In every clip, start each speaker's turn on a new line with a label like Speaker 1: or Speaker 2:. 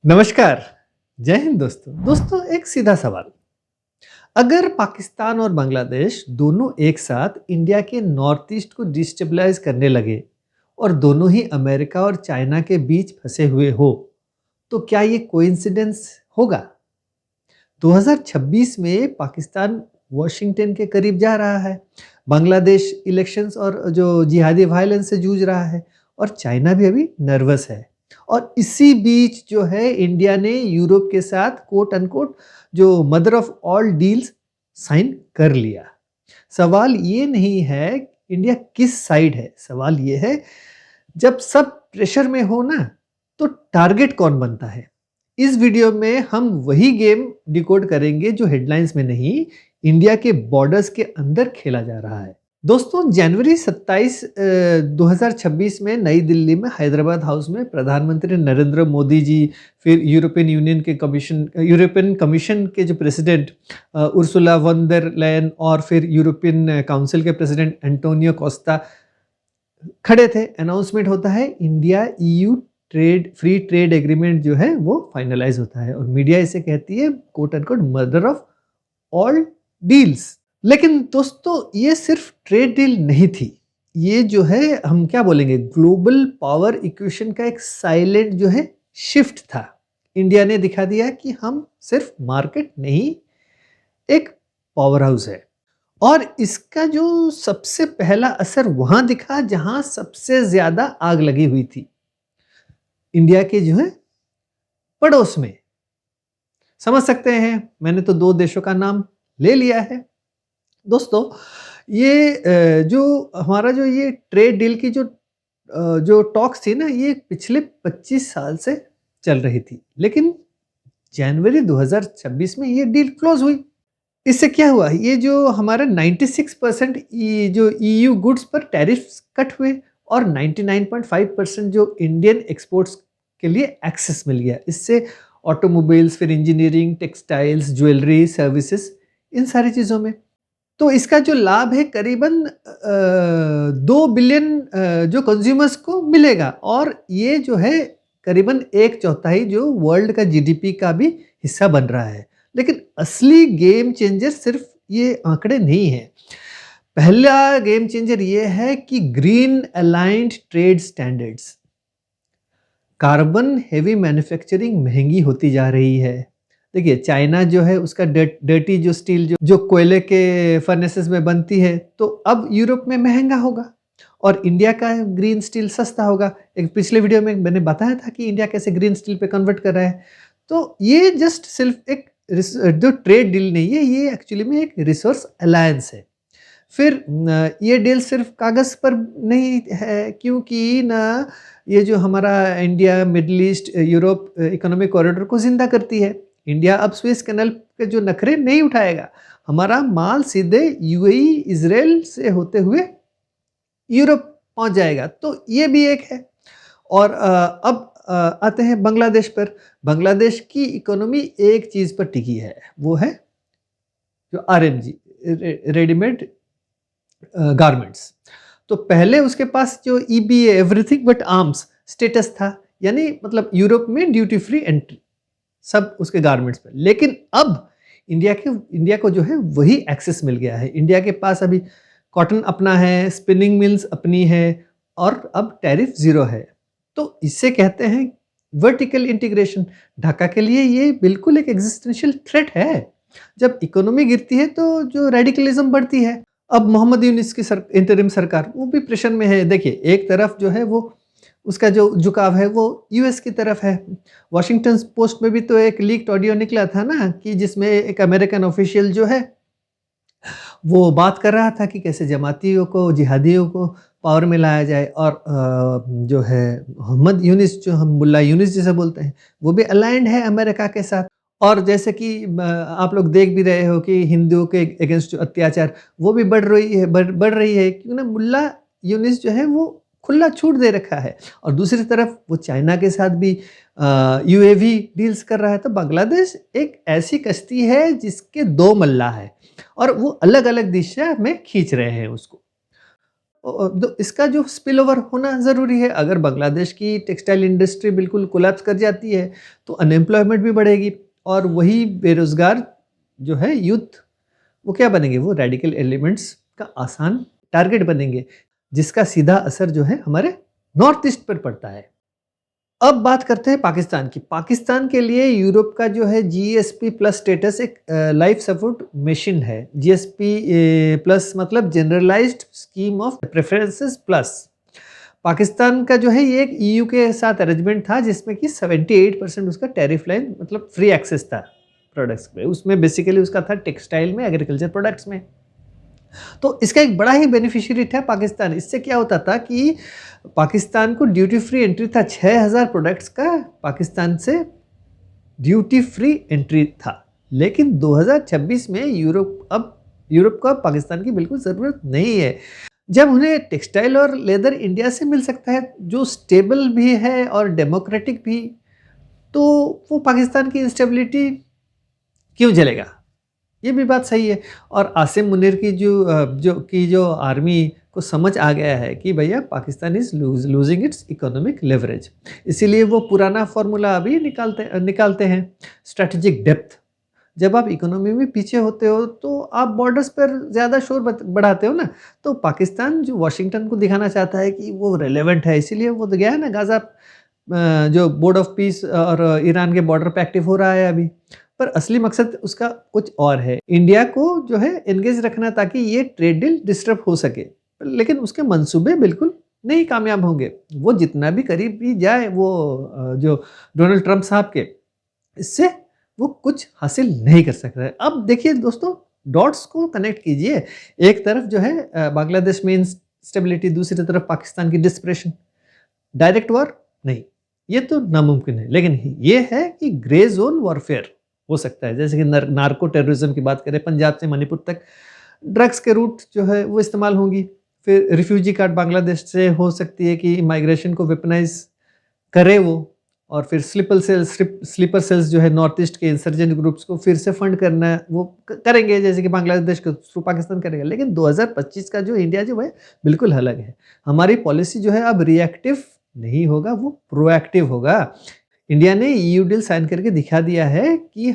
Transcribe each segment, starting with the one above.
Speaker 1: नमस्कार, जय हिंद दोस्तों। दोस्तों एक सीधा सवाल, अगर पाकिस्तान और बांग्लादेश दोनों एक साथ इंडिया के नॉर्थ ईस्ट को डिस्टेबलाइज करने लगे और दोनों ही अमेरिका और चाइना के बीच फंसे हुए हो, तो क्या ये कोइंसिडेंस होगा? 2026 में पाकिस्तान वॉशिंगटन के करीब जा रहा है, बांग्लादेश इलेक्शंस और जो जिहादी वायलेंस से जूझ रहा है और चाइना भी अभी नर्वस है। और इसी बीच जो है इंडिया ने यूरोप के साथ कोट अनकोट जो mother of all deals sign कर लिया। सवाल ये नहीं है इंडिया किस साइड है, सवाल ये है जब सब प्रेशर में हो ना तो टारगेट कौन बनता है। इस वीडियो में हम वही गेम डिकोड करेंगे जो हेडलाइंस में नहीं, इंडिया के बॉर्डर्स के अंदर खेला जा रहा है। दोस्तों जनवरी 27 2026 में नई दिल्ली में हैदराबाद हाउस में प्रधानमंत्री नरेंद्र मोदी जी, फिर यूरोपियन कमीशन के जो प्रेसिडेंट उर्सुला वन दर लेयन और फिर यूरोपियन काउंसिल के प्रेसिडेंट एंटोनियो कोस्टा खड़े थे। अनाउंसमेंट होता है, India EU free trade agreement जो है वो फाइनलाइज होता है और मीडिया इसे कहती है quote end quote mother of all deals. लेकिन दोस्तों ये सिर्फ ट्रेड डील नहीं थी, ये जो है हम क्या बोलेंगे ग्लोबल पावर इक्वेशन का एक साइलेंट जो है शिफ्ट था। इंडिया ने दिखा दिया कि हम सिर्फ मार्केट नहीं, एक पावर हाउस है। और इसका जो सबसे पहला असर वहां दिखा जहां सबसे ज्यादा आग लगी हुई थी, इंडिया के जो है पड़ोस में। समझ सकते हैं, मैंने तो दो देशों का नाम ले लिया है। दोस्तों ये जो हमारा जो ये ट्रेड डील की जो टॉक्स थी ना, ये पिछले 25 साल से चल रही थी, लेकिन जनवरी 2026 में ये डील क्लोज हुई। इससे क्या हुआ, ये जो हमारा 96% जो ईयू गुड्स पर टैरिफ्स कट हुए और 99.5% जो इंडियन एक्सपोर्ट्स के लिए एक्सेस मिल गया। इससे ऑटोमोबाइल्स, फिर इंजीनियरिंग, टेक्सटाइल्स, ज्वेलरी, सर्विसेज, इन सारी चीज़ों में। तो इसका जो लाभ है करीबन 2 बिलियन जो कंज्यूमर्स को मिलेगा और ये जो है करीबन 1/4 जो वर्ल्ड का जीडीपी का भी हिस्सा बन रहा है। लेकिन असली गेम चेंजर सिर्फ ये आंकड़े नहीं है। पहला गेम चेंजर ये है कि green aligned trade standards. Carbon heavy manufacturing महंगी होती जा रही है। देखिए चाइना जो है उसका डर्टी जो स्टील जो कोयले के फर्नेसेस में बनती है, तो अब यूरोप में महंगा होगा और इंडिया का ग्रीन स्टील सस्ता होगा। एक पिछले वीडियो में मैंने बताया था कि इंडिया कैसे ग्रीन स्टील पे कन्वर्ट कर रहा है। तो ये जस्ट सिर्फ एक जो ट्रेड डील नहीं है, ये एक्चुअली में एक रिसोर्स अलायंस है। फिर ये डील सिर्फ कागज़ पर नहीं है, क्योंकि ना ये जो हमारा India middle east Europe economic corridor को जिंदा करती है। इंडिया अब स्विस कैनल के जो नखरे नहीं उठाएगा, हमारा माल सीधे यूएई इजराइल से होते हुए यूरोप पहुंच जाएगा। तो ये भी एक है। और अब आते हैं बांग्लादेश पर। बांग्लादेश की इकोनॉमी एक चीज पर टिकी है, वो है जो आरएमजी, रेडीमेड गारमेंट्स। तो पहले उसके पास जो EBA everything but arms status था, यानी मतलब यूरोप में ड्यूटी फ्री एंट्री सब उसके गारमेंट्स पे। लेकिन अब इंडिया को जो है वही एक्सेस मिल गया है। इंडिया के पास अभी कॉटन अपना है, स्पिनिंग मिल्स अपनी है और अब टैरिफ जीरो है। तो इससे कहते हैं वर्टिकल इंटीग्रेशन। ढाका के लिए ये बिल्कुल एक एग्जिस्टेंशियल थ्रेट है। जब इकोनॉमी गिरती है तो जो रेडिकलिज्म बढ़ती है। अब मोहम्मद यूनिस की इंटरिम सरकार वो भी प्रेशर में है। देखिए एक तरफ जो है वो उसका जो झुकाव है वो यूएस की तरफ है। वॉशिंगटन पोस्ट में भी तो एक लीक्ड ऑडियो निकला था ना, कि जिसमें एक अमेरिकन ऑफिशियल जो है वो बात कर रहा था कि कैसे जमातियों को, जिहादियों को पावर में लाया जाए। और जो है मोहम्मद यूनिस, जो हम मुल्ला यूनिस जैसे बोलते हैं, वो भी अलाइंड है अमेरिका के साथ। और जैसे कि आप लोग देख भी रहे हो कि हिंदुओं के अगेंस्ट जो अत्याचार वो भी बढ़ रही है क्योंकि ना मुल्ला यूनिस जो है वो खुला छूट दे रखा है। और दूसरी तरफ वो चाइना के साथ भी यूएवी डील्स कर रहा है। तो बांग्लादेश एक ऐसी कश्ती है जिसके दो मल्ला है और वो अलग अलग दिशा में खींच रहे हैं उसको। तो इसका जो स्पिल ओवर होना ज़रूरी है। अगर बांग्लादेश की टेक्सटाइल इंडस्ट्री बिल्कुल कोलैप्स कर जाती है तो अनएम्प्लॉयमेंट भी बढ़ेगी और वही बेरोज़गार जो है यूथ, वो क्या बनेंगे, वो रेडिकल एलिमेंट्स का आसान टारगेट बनेंगे, जिसका सीधा असर जो है हमारे नॉर्थ ईस्ट पर पड़ता है। अब बात करते हैं पाकिस्तान की। पाकिस्तान के लिए यूरोप का जो है जीएसपी प्लस स्टेटस एक लाइफ सपोर्ट मिशन है। जीएसपी प्लस मतलब generalised scheme of preferences plus. Pakistan का जो है ये एक ईयू के साथ अरेंजमेंट था जिसमें कि 78% उसका टैरिफ लाइन मतलब फ्री एक्सेस था प्रोडक्ट्स पे। उसमें बेसिकली उसका था टेक्सटाइल में, एग्रीकल्चर प्रोडक्ट्स में। तो इसका एक बड़ा ही बेनिफिशियरी था पाकिस्तान। इससे क्या होता था कि पाकिस्तान को ड्यूटी फ्री एंट्री था, 6000 प्रोडक्ट्स का पाकिस्तान से ड्यूटी फ्री एंट्री था। लेकिन 2026 में यूरोप को अब पाकिस्तान की बिल्कुल ज़रूरत नहीं है। जब उन्हें टेक्सटाइल और लेदर इंडिया से मिल सकता है जो स्टेबल भी है और डेमोक्रेटिक भी, तो वो पाकिस्तान की इंस्टेबिलिटी क्यों झेलेगा? ये भी बात सही है। और आसिम मुनीर की जो आर्मी को समझ आ गया है कि भैया Pakistan is losing its economic leverage, इसीलिए वो पुराना फॉर्मूला अभी निकालते हैं, स्ट्रेटेजिक डेप्थ। जब आप इकोनॉमी में पीछे होते हो तो आप बॉर्डर्स पर ज़्यादा शोर बढ़ाते हो ना। तो पाकिस्तान जो वाशिंगटन को दिखाना चाहता है कि वो रेलेवेंट है, इसीलिए वो तो गया है ना गाज़ा, जो बोर्ड ऑफ पीस और ईरान के बॉर्डर पे एक्टिव हो रहा है अभी। पर असली मकसद उसका कुछ और है, इंडिया को जो है एंगेज रखना ताकि ये ट्रेड डील डिस्टर्ब हो सके। लेकिन उसके मंसूबे बिल्कुल नहीं कामयाब होंगे। वो जितना भी करीब भी जाए वो जो डोनाल्ड ट्रंप साहब के, इससे वो कुछ हासिल नहीं कर सकता है। अब देखिए दोस्तों, डॉट्स को कनेक्ट कीजिए। एक तरफ जो है बांग्लादेश में इंस्टेबिलिटी, दूसरी तरफ पाकिस्तान की डिस्प्रेशन। डायरेक्ट वॉर नहीं, ये तो नामुमकिन है, लेकिन ये है कि ग्रे जोन वॉरफेयर हो सकता है। जैसे कि नार्को टेररिज्म की बात करें, पंजाब से मणिपुर तक ड्रग्स के रूट जो है वो इस्तेमाल होंगी। फिर रिफ्यूजी कार्ड बांग्लादेश से हो सकती है कि माइग्रेशन को वेपनाइज करे वो। और फिर स्लीपर सेल्स जो है नॉर्थ ईस्ट के इंसर्जेंट ग्रुप्स को फिर से फंड करना वो करेंगे, जैसे कि बांग्लादेश को थ्रू पाकिस्तान करेगा। लेकिन 2025 का जो इंडिया जो है बिल्कुल अलग है। हमारी पॉलिसी जो है अब रिएक्टिव नहीं होगा, वो प्रोएक्टिव होगा। इंडिया ने ईयू डील साइन करके दिखा दिया है कि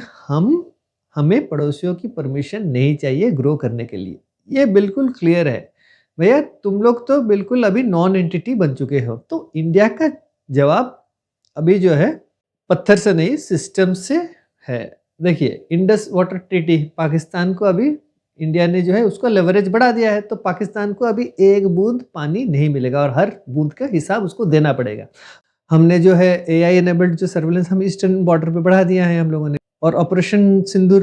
Speaker 1: हमें पड़ोसियों की परमिशन नहीं चाहिए ग्रो करने के लिए। ये बिल्कुल क्लियर है। भैया तुम लोग तो बिल्कुल अभी नॉन एंटिटी बन चुके हो। तो इंडिया का जवाब अभी जो है पत्थर से नहीं, सिस्टम से है। देखिए इंडस वाटर ट्रीटी, पाकिस्तान को अभी इंडिया ने जो है उसको लेवरेज बढ़ा दिया है। तो पाकिस्तान को अभी एक बूंद पानी नहीं मिलेगा और हर बूंद का हिसाब उसको देना पड़ेगा। हमने जो है एआई एनेबल्ड जो सर्विलेंस हम ईस्टर्न बॉर्डर पे बढ़ा दिया है हम लोगों ने। और ऑपरेशन सिंदूर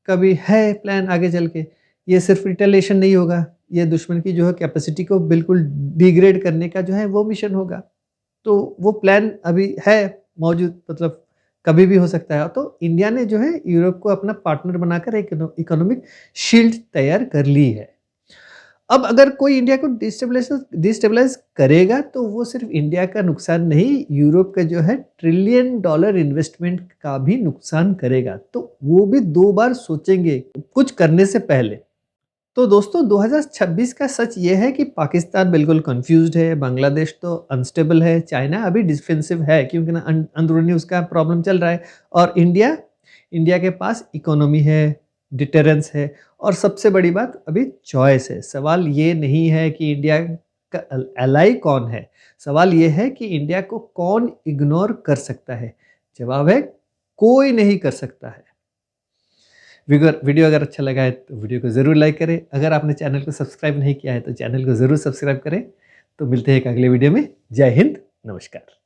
Speaker 1: का भी है प्लान आगे चल के। ये सिर्फ रिटेलिएशन नहीं होगा, ये दुश्मन की जो है कैपेसिटी को बिल्कुल डिग्रेड करने का जो है वो मिशन होगा। तो वो प्लान अभी है मौजूद, मतलब कभी भी हो सकता है। तो इंडिया ने जो है यूरोप को अपना पार्टनर बनाकर एक इकोनॉमिक शील्ड तैयार कर ली है। अब अगर कोई इंडिया को डिस्टेबलाइज करेगा तो वो सिर्फ इंडिया का नुकसान नहीं, यूरोप का जो है $1 ट्रिलियन इन्वेस्टमेंट का भी नुकसान करेगा। तो वो भी 2 बार सोचेंगे कुछ करने से पहले। तो दोस्तों 2026 का सच ये है कि पाकिस्तान बिल्कुल कंफ्यूज्ड है, बांग्लादेश तो अनस्टेबल है, चाइना अभी डिफेंसिव है क्योंकि ना अंदरूनी उसका प्रॉब्लम चल रहा है, और इंडिया के पास इकोनॉमी है, डिटरेंस है, और सबसे बड़ी बात अभी चॉइस है। सवाल ये नहीं है कि इंडिया का एलाई कौन है, सवाल ये है कि इंडिया को कौन इग्नोर कर सकता है। जवाब है कोई नहीं कर सकता है। वीडियो अगर अच्छा लगा है तो वीडियो को ज़रूर लाइक करें। अगर आपने चैनल को सब्सक्राइब नहीं किया है तो चैनल को ज़रूर सब्सक्राइब करें। तो मिलते हैं एक अगले वीडियो में। जय हिंद, नमस्कार।